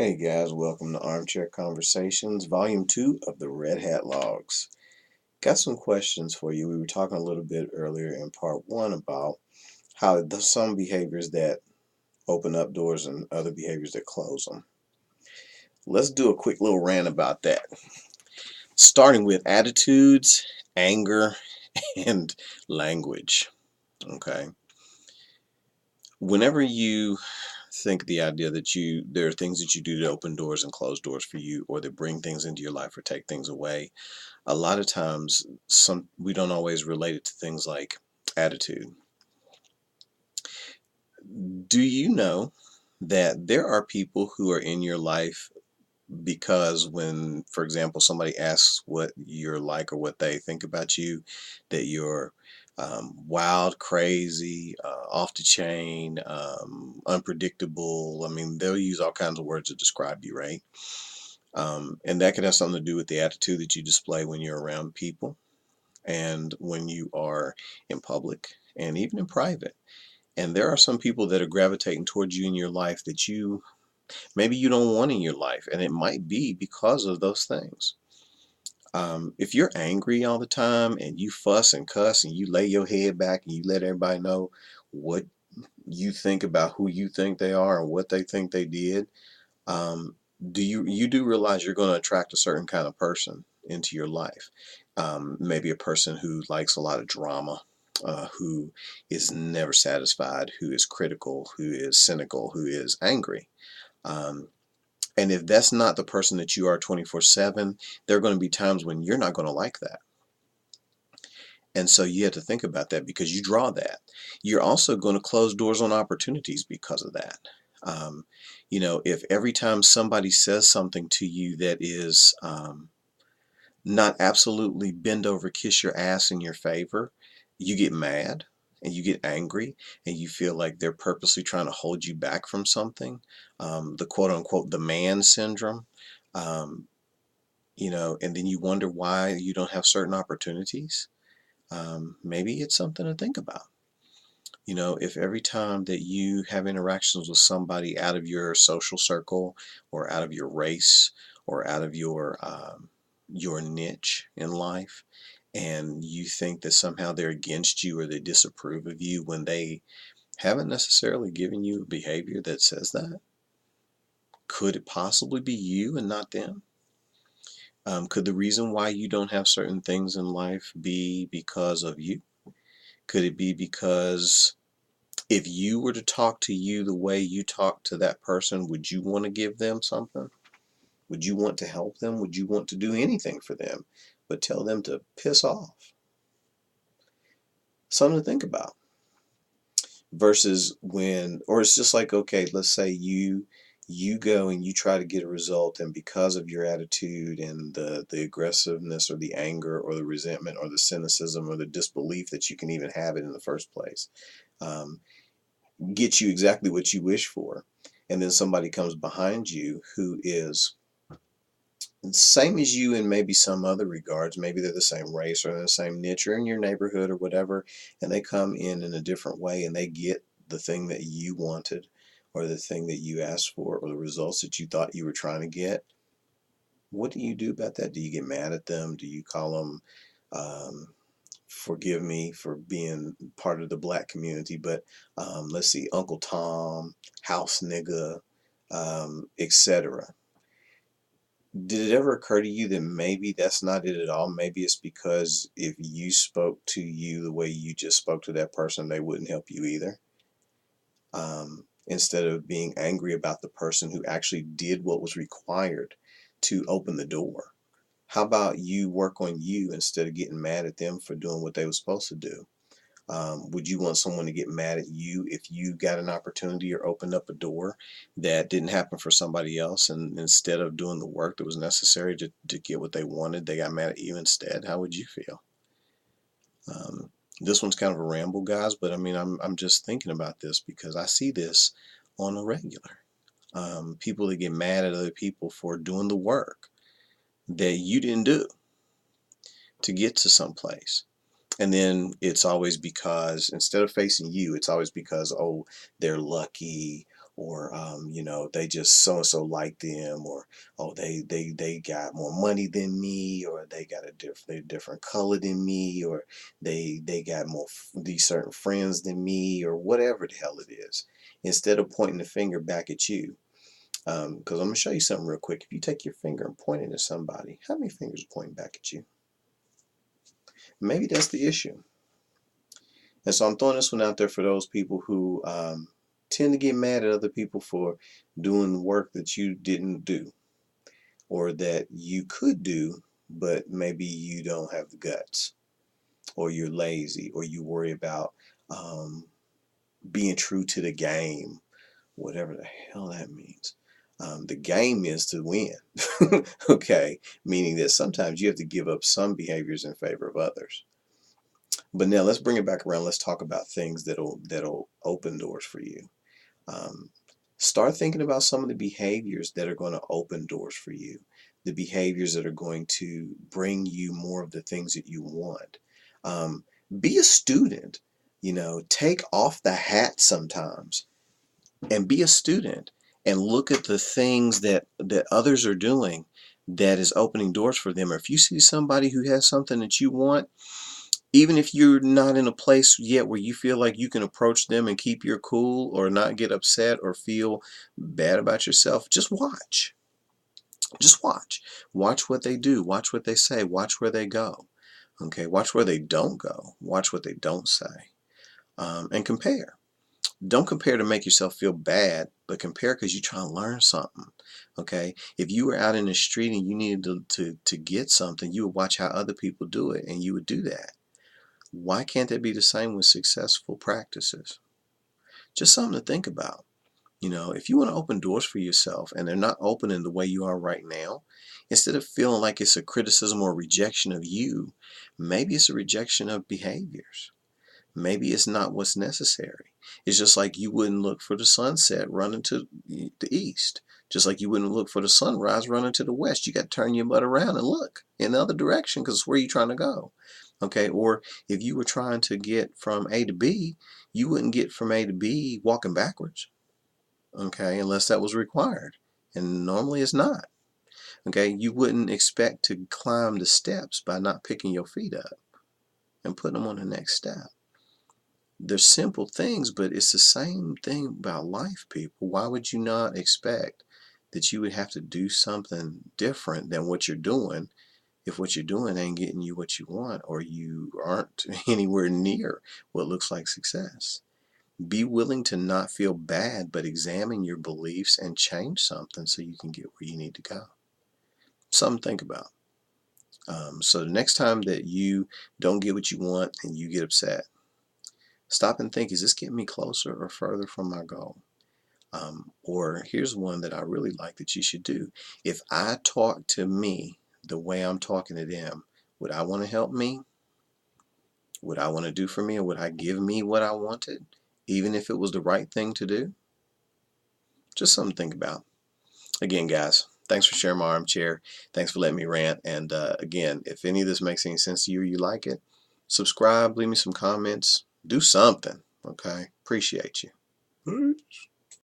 Hey guys, welcome to Armchair Conversations, Volume 2 of the Red Hat Logs. Got some questions for you. We were talking a little bit earlier in part 1 about how there's some behaviors that open up doors and other behaviors that close them. Let's do a quick little rant about that. Starting with attitudes, anger, and language. Okay. Whenever you think the idea that there are things that you do to open doors and close doors for you, or that bring things into your life or take things away, a lot of times we don't always relate it to things like attitude. Do you know that there are people who are in your life because when, for example, somebody asks what you're like or what they think about you, that you're wild, crazy, off the chain, unpredictable. I mean, they'll use all kinds of words to describe you, right? And that could have something to do with the attitude that you display when you're around people and when you are in public and even in private. And there are some people that are gravitating towards you in your life that you maybe you don't want in your life, and it might be because of those things. If you're angry all the time and you fuss and cuss and you lay your head back and you let everybody know what you think about who you think they are and what they think they did, um, you do realize you're going to attract a certain kind of person into your life. Maybe a person who likes a lot of drama, who is never satisfied, who is critical, who is cynical, who is angry. Um, and if that's not the person that you are 24/7, there are going to be times when you're not going to like that. And so you have to think about that because you draw that. You're also going to close doors on opportunities because of that. Um, if every time somebody says something to you that is not absolutely bend over, kiss your ass in your favor, you get mad and you get angry and you feel like they're purposely trying to hold you back from something, the quote unquote the man syndrome. Um, and then you wonder why you don't have certain opportunities. Maybe it's something to think about. If every time that you have interactions with somebody out of your social circle or out of your race or out of your niche in life, and you think that somehow they're against you or they disapprove of you when they haven't necessarily given you a behavior that says that, could it possibly be you and not them? Could the reason why you don't have certain things in life be because of you? Could it be because if you were to talk to you the way you talk to that person, would you want to give them something? Would you want to help them? Would you want to do anything for them but tell them to piss off? Something to think about. Versus or it's just like, okay, let's say you go and you try to get a result, and because of your attitude and the aggressiveness or the anger or the resentment or the cynicism or the disbelief that you can even have it in the first place, um, get you exactly what you wish for. And then somebody comes behind you who is the same as you in maybe some other regards. Maybe they're the same race or the same niche or in your neighborhood or whatever. And they come in a different way and they get the thing that you wanted or the thing that you asked for or the results that you thought you were trying to get. What do you do about that? Do you get mad at them? Do you call them, um, forgive me for being part of the black community, but let's see, Uncle Tom, house nigga, etc. Did it ever occur to you that maybe that's not it at all? Maybe it's because if you spoke to you the way you just spoke to that person, they wouldn't help you either. Instead of being angry about the person who actually did what was required to open the door. How about you work on you instead of getting mad at them for doing what they were supposed to do? Would you want someone to get mad at you if you got an opportunity or opened up a door that didn't happen for somebody else, and instead of doing the work that was necessary to get what they wanted, they got mad at you instead? How would you feel? Um, this one's kind of a ramble, guys, but I mean, I'm just thinking about this because I see this on a regular. People that get mad at other people for doing the work that you didn't do to get to some place. And then it's always because instead of facing you, it's always because, oh, they're lucky or they just so and so like them, or oh they got more money than me, or they got a different color than me, or they got more these certain friends than me, or whatever the hell it is. Instead of pointing the finger back at you, because I'm gonna show you something real quick. If you take your finger and point it at somebody, how many fingers are pointing back at you? Maybe that's the issue. And so I'm throwing this one out there for those people who tend to get mad at other people for doing work that you didn't do, or that you could do, but maybe you don't have the guts, or you're lazy, or you worry about um, being true to the game, whatever the hell that means. The game is to win, okay? Meaning that sometimes you have to give up some behaviors in favor of others. But now let's bring it back around. Let's talk about things that'll open doors for you. Um, Start thinking about some of the behaviors that are going to open doors for you, the behaviors that are going to bring you more of the things that you want. Um, be a student, take off the hat sometimes and be a student and look at the things that others are doing that is opening doors for them. Or if you see somebody who has something that you want, even if you're not in a place yet where you feel like you can approach them and keep your cool or not get upset or feel bad about yourself, just watch. Just watch. Watch what they do. Watch what they say. Watch where they go. Okay. Watch where they don't go. Watch what they don't say. And compare. Don't compare to make yourself feel bad, but compare because you're trying to learn something. Okay. If you were out in the street and you needed to get something, you would watch how other people do it and you would do that. Why can't that be the same with successful practices? Just something to think about. If you want to open doors for yourself and they're not opening the way you are right now, instead of feeling like it's a criticism or rejection of you, maybe it's a rejection of behaviors. Maybe it's not what's necessary. It's just like you wouldn't look for the sunset running to the east. Just like you wouldn't look for the sunrise running to the west. You got to turn your butt around and look in the other direction because it's where you're trying to go. Okay, or if you were trying to get from A to B, you wouldn't get from A to B walking backwards. Okay, unless that was required. And normally it's not. Okay, you wouldn't expect to climb the steps by not picking your feet up and putting them on the next step. They're simple things, but it's the same thing about life, people. Why would you not expect that you would have to do something different than what you're doing if what you're doing ain't getting you what you want, or you aren't anywhere near what looks like success? Be willing to not feel bad, but examine your beliefs and change something so you can get where you need to go. Something to think about. So the next time that you don't get what you want and you get upset, stop and think, is this getting me closer or further from my goal? Or here's one that I really like that you should do. If I talk to me the way I'm talking to them, would I want to help me? Would I want to do for me, or would I give me what I wanted, even if it was the right thing to do? Just something to think about. Again, guys, thanks for sharing my armchair. Thanks for letting me rant. And again, if any of this makes any sense to you or you like it, subscribe, leave me some comments, do something. Okay? Appreciate you.